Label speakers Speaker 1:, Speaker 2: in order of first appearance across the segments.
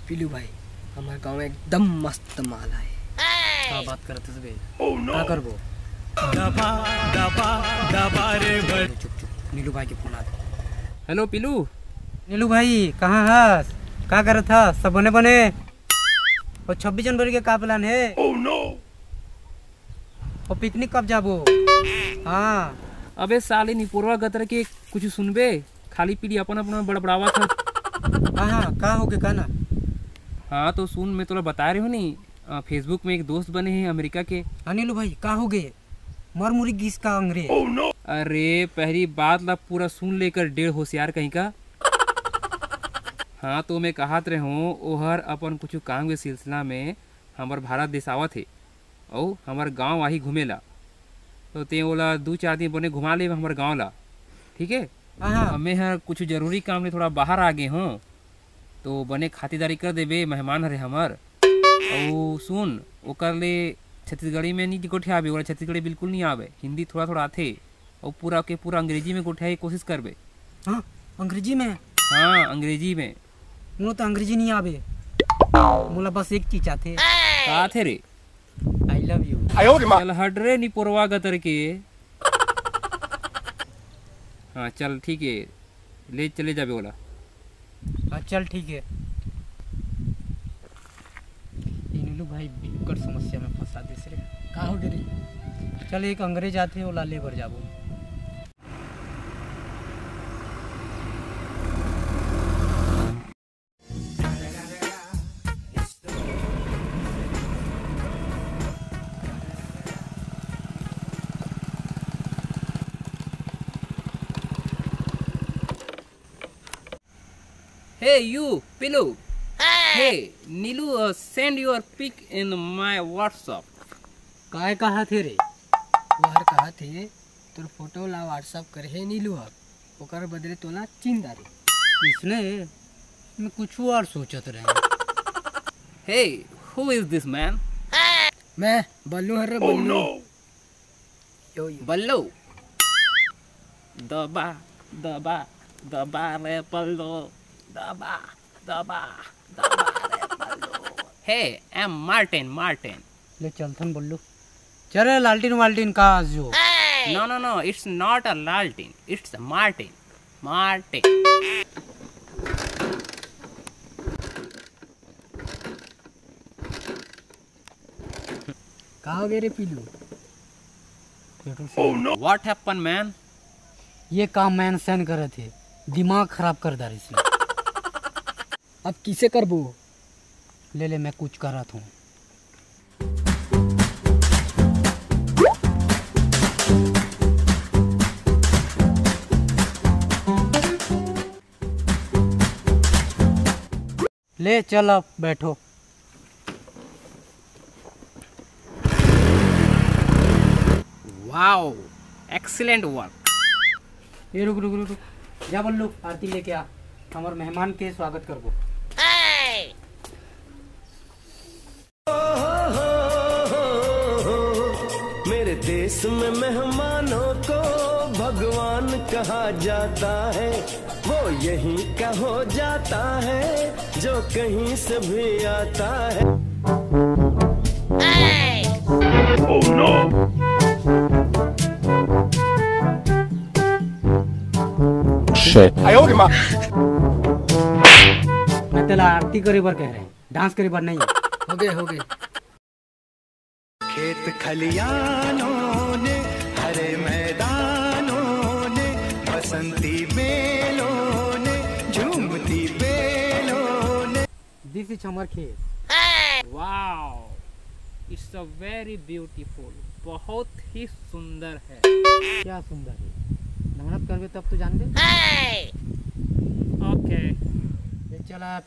Speaker 1: पीलू भाई, हमारे गांव में एकदम मस्त माल है।
Speaker 2: क्या बात करते बे? क्या करबो?
Speaker 1: चुप चुप, नीलू भाई के फोन आते।
Speaker 3: हेलो पीलू।
Speaker 2: नीलू भाई कहाँ है? क्या कर रहा था? सब बने बने और 26 जनवरी के का प्लान है? और पिकनिक कब जाबो? हाँ
Speaker 3: अबे साले निपुरवा गतर के कुछ सुनबे, खाली पीली अपन अपना बड़बड़ावा था।
Speaker 2: हाँ का हो गए का ना?
Speaker 3: हाँ तो सुन, मैं तोला बता रही हूँ नी, फेसबुक में एक दोस्त बने हैं अमेरिका के।
Speaker 2: नीलू भाई का हो गए? मर मुरी गीस का अंग्रेज।
Speaker 3: अरे पहली बात ला पूरा सुन लेकर डेढ़ होशियार कहीं का। हाँ तो मैं कहत रहे हूँ ओहर अपन कुछ काम के सिलसिला में हमार भारत देश आवा थे और हमार गांव आही घूमेला, तो ते ओला 2-4 दिन बने घुमा ले हमार गांव ला, ठीक है? मैं हर कुछ जरूरी काम ले थोड़ा बाहर आ गए हूँ, तो बने खातिरदारी कर देबे, मेहमान हरे हमार। और सुन, ओकर ले छत्तीसगढ़ी में नहीं गोठे आवे, ओला छत्तीसगढ़ी बिल्कुल नहीं आवे, हिंदी थोड़ा थोड़ा आथे, और पूरा के पूरा अंग्रेजी में गोठे की कोशिश करबे।
Speaker 2: हाँ अंग्रेजी में?
Speaker 3: हाँ अंग्रेजी में।
Speaker 2: मुझे तो अंग्रेजी नहीं आवे, मुला बस एक चीज आथे।
Speaker 3: का थे रे?
Speaker 2: I love you.
Speaker 3: चल हट रे निपुरवा गतर के। हाँ चल ठीक है, ले चले जाबे ओला।
Speaker 2: हाँ चल ठीक है। नीलू भाई बिकट समस्या में फंसा दे रे।
Speaker 1: का हो गए?
Speaker 2: चल एक अंग्रेज आते ओला ले बर जाबो।
Speaker 3: Hey you, Pilu. Hey, Nilu, send your pic in my WhatsApp.
Speaker 2: काय कहा थे रे?
Speaker 1: वहर कहा थे तोर फोटो ला व्हाट्सअप करे है नीलू हर, ओकर बदले तोला चिंदारी।
Speaker 2: इसने मैं कुछ और सोचत रहे।
Speaker 3: Hey, who is this man?
Speaker 1: मैं बल्लू हर रे बल्लू। यो यो।
Speaker 3: बल्लू। दबा दबा दबा रे बल्लू, दबा दबा दबा रे बल्लू। Hey, I'm Martin.
Speaker 2: ले चलथन बल्लू। चल रे लालटीन वालटीन का जो।
Speaker 3: No, it's not a Laltin, it's a Martin.
Speaker 1: का हो गए रे पीलू?
Speaker 3: What happened, man?
Speaker 2: ये काम मैन सेन करे थे, दिमाग खराब कर दार इसने।
Speaker 1: अब किसे करबो?
Speaker 2: ले मैं कुछ कर रहा था। ले चल अब बैठो।
Speaker 3: Wow, excellent work.
Speaker 2: ये रुक जा बल्लू, आरती लेके आ, हमारे मेहमान के स्वागत करबो।
Speaker 4: मेरे देश में मेहमानों को भगवान कहा जाता है, वो यहीं का हो जाता है जो कहीं से भी आता है। Oh no! Shit.
Speaker 2: मैं तेला आरती करे बर कह रहे, डांस करे बर नहीं।
Speaker 1: हो गए।
Speaker 4: खेत खलियानों ने, हरे मैदानों ने, बसंती बेलों ने, झूमती बेलों ने।
Speaker 2: दिस इज हमर खेत।
Speaker 3: Wow, it's a very beautiful. बहुत ही सुंदर है।
Speaker 2: क्या सुंदर है, मेहनत करबे तब तो जानबे।
Speaker 3: Okay.
Speaker 2: ये चला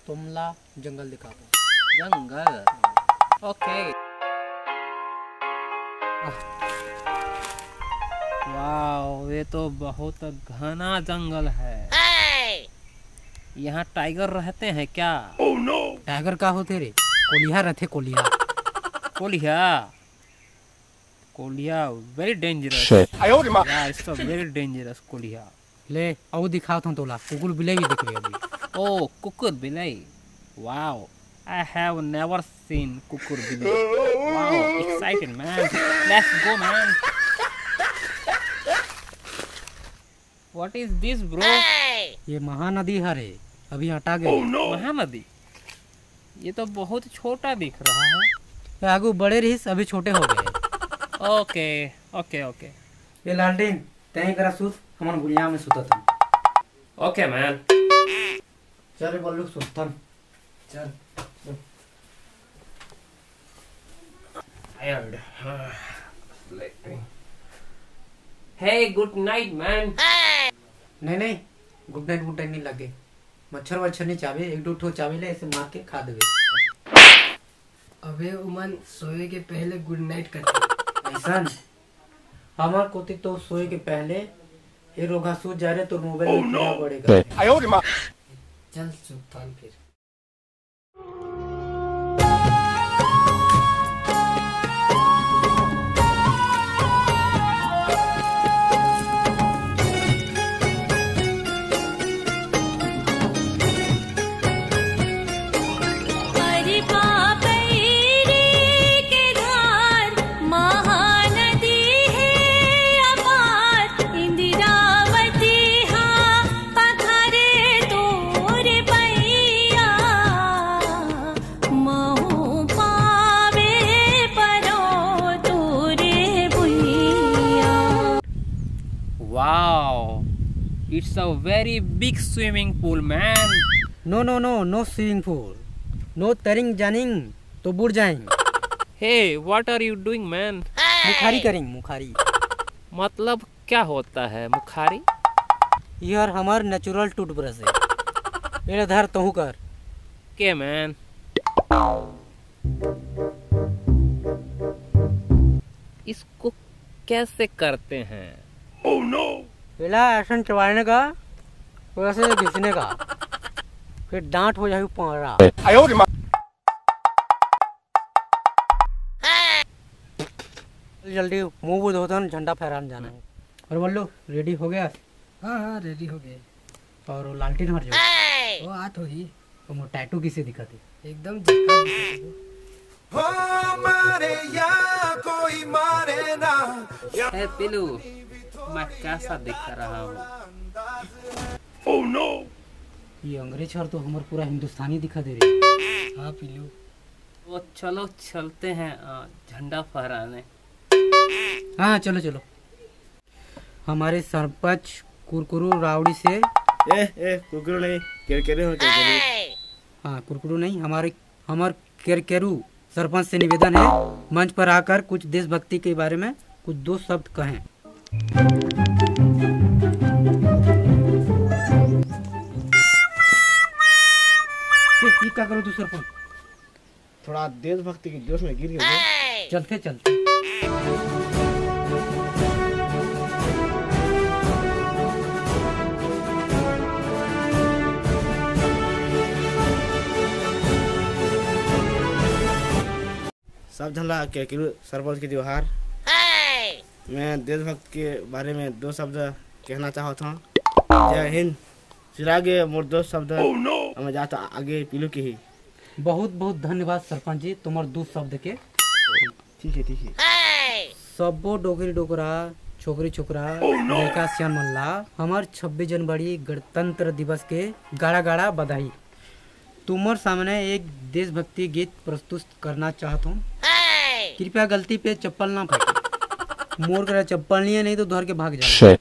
Speaker 2: तुमला जंगल दिखा दो।
Speaker 3: जंगल। Okay. वाह, ये तो बहुत घना जंगल है। यहाँ टाइगर रहते हैं क्या?
Speaker 4: Oh no!
Speaker 2: टाइगर का होते रे? कोलिया रहते, Koliya.
Speaker 3: Koliya very dangerous. It's a very dangerous Koliya.
Speaker 2: ले आओ दिखाओ तुम तोला, कुकुर बिलाई दिख रही अभी।
Speaker 3: ओ कुकुर बिलाई, Wow, I have never seen kukur billahi. Wow, excited man. Let's go man. What is this bro?
Speaker 2: ये महानदी हरे अभी हटा गए।
Speaker 3: महानदी? ये तो बहुत छोटा दिख रहा है।
Speaker 2: ये आगू बड़े रहीस अभी छोटे हो गए।
Speaker 3: ओके ओके ओके
Speaker 2: ये लालटेन तय करा सूत हमन गुड़िया में सुतत हन।
Speaker 3: Okay man.
Speaker 2: चल बल्लू सुतन चल।
Speaker 3: Tired. Sleeping. Hey, good night man.
Speaker 2: नहीं गुड नाइट नहीं लगे। मच्छर वच्छर नहीं चावे एक दो ठो चावे ले ऐसे मार के खा देवे।
Speaker 1: अबे उमन सोए के पहले गुड नाइट करते।
Speaker 2: ऐसा हमार कोती तो सोए के पहले ये रोगा सूत जा रहे तो मोबाइल में क्या पड़ेगा।
Speaker 1: चल सुल्तान फिर।
Speaker 3: Wow, it's a very big swimming pool man.
Speaker 2: No swimming pool no तरिंग जानिंग तो बुड़ जाएंगे।
Speaker 3: Hey, what are you doing man?
Speaker 2: मुखारी करेंगे मुखारी।
Speaker 3: मतलब क्या होता है मुखारी?
Speaker 2: यह हमार नेचुरल टूथब्रश है। ये धर तहु कर
Speaker 3: के मैन? इसको कैसे करते हैं?
Speaker 2: पहला ऐसा चबाने का वैसे घिसने का फिर डांट हो जाएगी पारा। जल्दी मुंह बुध होता झंडा फहराने जाना है। और बोलो रेडी हो गया?
Speaker 1: हाँ रेडी हो गए।
Speaker 2: और वो लालटेन हर जो
Speaker 1: वो आ तो ही
Speaker 2: तो वो टैटू किसे दिखाते
Speaker 1: एकदम झक्कास दिखा दो।
Speaker 3: हे पिलू, मैं कैसा दिख रहा हूँ?
Speaker 2: ये अंग्रेज हर तो हमारे पूरा हिंदुस्तानी दिखा दे रही।
Speaker 1: हाँ पिलू।
Speaker 3: वो चलो चलते हैं झंडा फहराने।
Speaker 2: हाँ चलो हमारे सरपंच कुरकुरू रावड़ी से
Speaker 5: कुरकुरू नहीं केरकेरू हो केरकेरू।
Speaker 2: हाँ कुरकुरू नहीं हमारे केरकेरू सरपंच से निवेदन है मंच पर आकर कुछ देशभक्ति के बारे में कुछ दो शब्द कहें। क्या करो तू सरपंच?
Speaker 5: थोड़ा देशभक्ति के जोश में गिर गए।
Speaker 2: चलते
Speaker 5: सब झंडा केरकेरू सरपंच के त्योहार। मैं देशभक्त के बारे में दो शब्द कहना चाहता हूँ। जय हिंद। फिर आगे मोर दो शब्द मैं जाता आगे पिलू के ही।
Speaker 2: बहुत धन्यवाद सरपंच जी तुम्हारे दो शब्द के।
Speaker 5: ठीक है।
Speaker 2: सबो डोगरी डोगरा छोकरी छोकरा लड़का सियान मल्ला हमार 26 जनवरी गणतंत्र दिवस के गाड़ा बधाई। तुम्हारे सामने एक देशभक्ति गीत प्रस्तुत करना चाहता हूँ। कृपया गलती पे चप्पल ना फेंके। मोर कर चप्पल नहीं है नहीं तो धर के भाग जाए।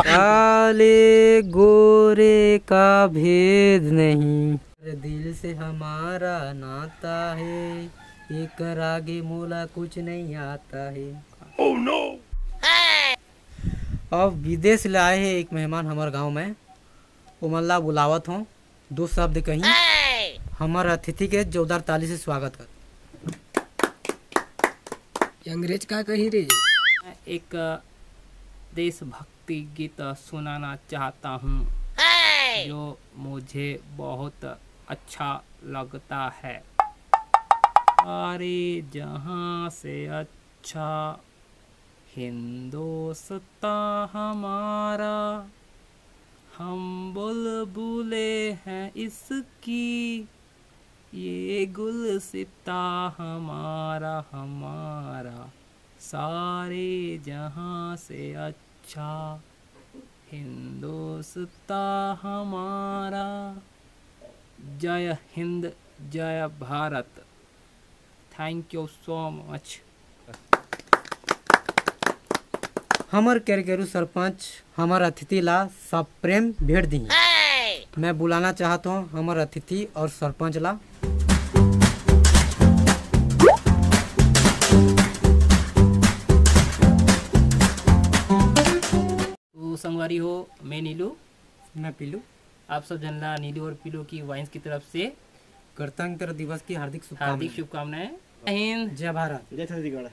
Speaker 2: काले गोरे का भेद नहीं दिल से हमारा नाता है एक आगे मोला कुछ नहीं आता है। अब विदेश से आए हैं एक मेहमान हमारे गांव में उमल्ला बुलावत हूँ। दो शब्द कहीं हमारे अतिथि के जोरदार ताली से स्वागत कर।
Speaker 1: अंग्रेज का कही रे?
Speaker 3: एक देशभक्ति गीत सुनाना चाहता हूँ जो मुझे बहुत अच्छा लगता है। अरे जहाँ से अच्छा हिंदुस्तान हमारा हम बुलबुले हैं इसकी ये गुलसिता हमारा हमारा सारे जहां से अच्छा, हिंदोस्ता हमारा, जय हिंद जय Bharat. Thank you so much.
Speaker 2: हमर केरकेरू सरपंच हमर अतिथि ला सब प्रेम भेंट दी। मैं बुलाना चाहता हूँ हमर अतिथि और सरपंच ला।
Speaker 3: तो संगवारी हो, मैं नीलू,
Speaker 2: मैं पीलू।
Speaker 3: आप सब जनला नीलू और पीलू की वाइन्स की तरफ से
Speaker 2: गणतंत्र दिवस की हार्दिक
Speaker 3: हार्दिक
Speaker 2: शुभकामनाएं।
Speaker 3: शुभकामनाएं। जय हिंद
Speaker 2: जय भारत।
Speaker 5: जय छत्तीसगढ़।